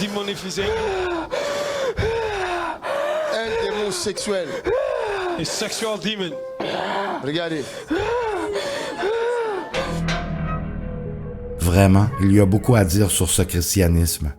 démonique physique. Un démon sexuel. A sexual demon. Regardez. Vraiment, il y a beaucoup à dire sur ce christianisme.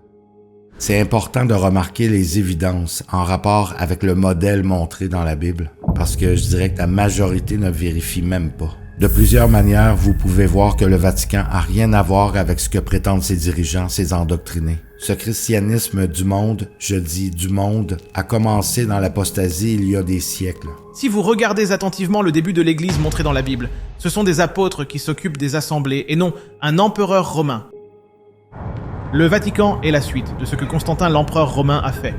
C'est important de remarquer les évidences en rapport avec le modèle montré dans la Bible, parce que je dirais que la majorité ne vérifie même pas. De plusieurs manières, vous pouvez voir que le Vatican a rien à voir avec ce que prétendent ses dirigeants, ses endoctrinés. Ce christianisme du monde, je dis du monde, a commencé dans l'apostasie il y a des siècles. Si vous regardez attentivement le début de l'Église montré dans la Bible, ce sont des apôtres qui s'occupent des assemblées et non un empereur romain. Le Vatican est la suite de ce que Constantin l'empereur romain a fait.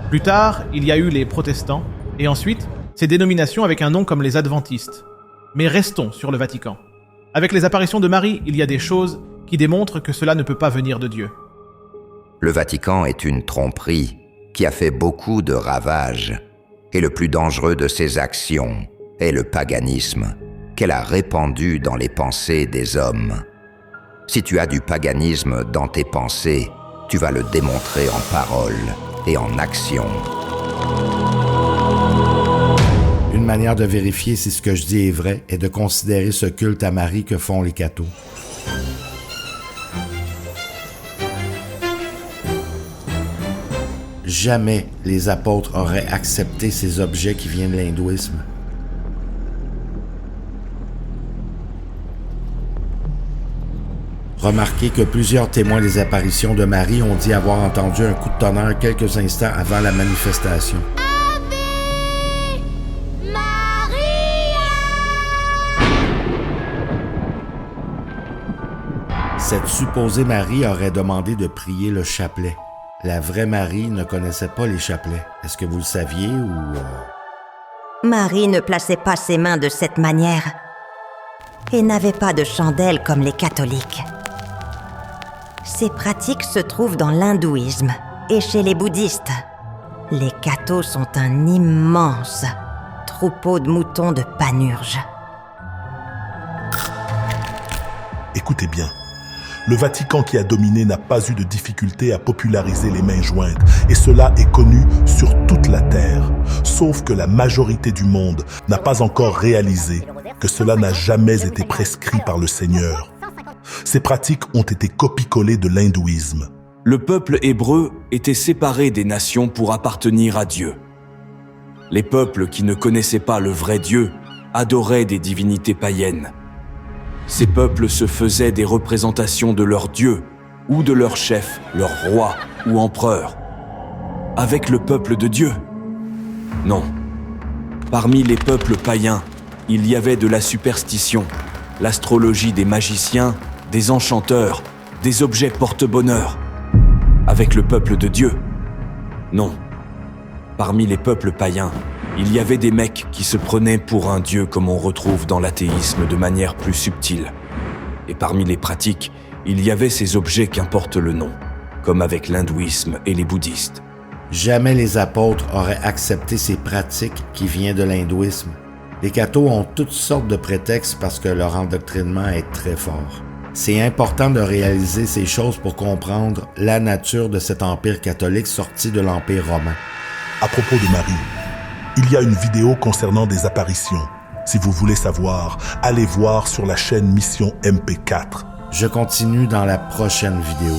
Plus tard, il y a eu les protestants, et ensuite, ces dénominations avec un nom comme les adventistes. Mais restons sur le Vatican. Avec les apparitions de Marie, il y a des choses qui démontrent que cela ne peut pas venir de Dieu. Le Vatican est une tromperie qui a fait beaucoup de ravages. Et le plus dangereux de ses actions est le paganisme qu'elle a répandu dans les pensées des hommes. Si tu as du paganisme dans tes pensées, tu vas le démontrer en parole et en action. Une manière de vérifier si ce que je dis est vrai est de considérer ce culte à Marie que font les cathos. Jamais les apôtres auraient accepté ces objets qui viennent de l'hindouisme. Remarquez que plusieurs témoins des apparitions de Marie ont dit avoir entendu un coup de tonnerre quelques instants avant la manifestation. Ave Maria! Cette supposée Marie aurait demandé de prier le chapelet. La vraie Marie ne connaissait pas les chapelets. Est-ce que vous le saviez ou... Marie ne plaçait pas ses mains de cette manière et n'avait pas de chandelle comme les catholiques. Ces pratiques se trouvent dans l'hindouisme et chez les bouddhistes. Les cathos sont un immense troupeau de moutons de Panurge. Écoutez bien. Le Vatican qui a dominé n'a pas eu de difficulté à populariser les mains jointes, et cela est connu sur toute la Terre. Sauf que la majorité du monde n'a pas encore réalisé que cela n'a jamais été prescrit par le Seigneur. Ces pratiques ont été copie-collées de l'hindouisme. Le peuple hébreu était séparé des nations pour appartenir à Dieu. Les peuples qui ne connaissaient pas le vrai Dieu adoraient des divinités païennes. Ces peuples se faisaient des représentations de leur Dieu ou de leur chef, leur roi ou empereur. Avec le peuple de Dieu? Non. Parmi les peuples païens, il y avait de la superstition, l'astrologie des magiciens, des enchanteurs, des objets porte-bonheur. Avec le peuple de Dieu? Non. Parmi les peuples païens, il y avait des mecs qui se prenaient pour un dieu comme on retrouve dans l'athéisme de manière plus subtile. Et parmi les pratiques, il y avait ces objets qu'importe le nom, comme avec l'hindouisme et les bouddhistes. Jamais les apôtres auraient accepté ces pratiques qui viennent de l'hindouisme. Les cathos ont toutes sortes de prétextes parce que leur endoctrinement est très fort. C'est important de réaliser ces choses pour comprendre la nature de cet empire catholique sorti de l'Empire romain. À propos de Marie, il y a une vidéo concernant des apparitions. Si vous voulez savoir, allez voir sur la chaîne Mission MP4. Je continue dans la prochaine vidéo.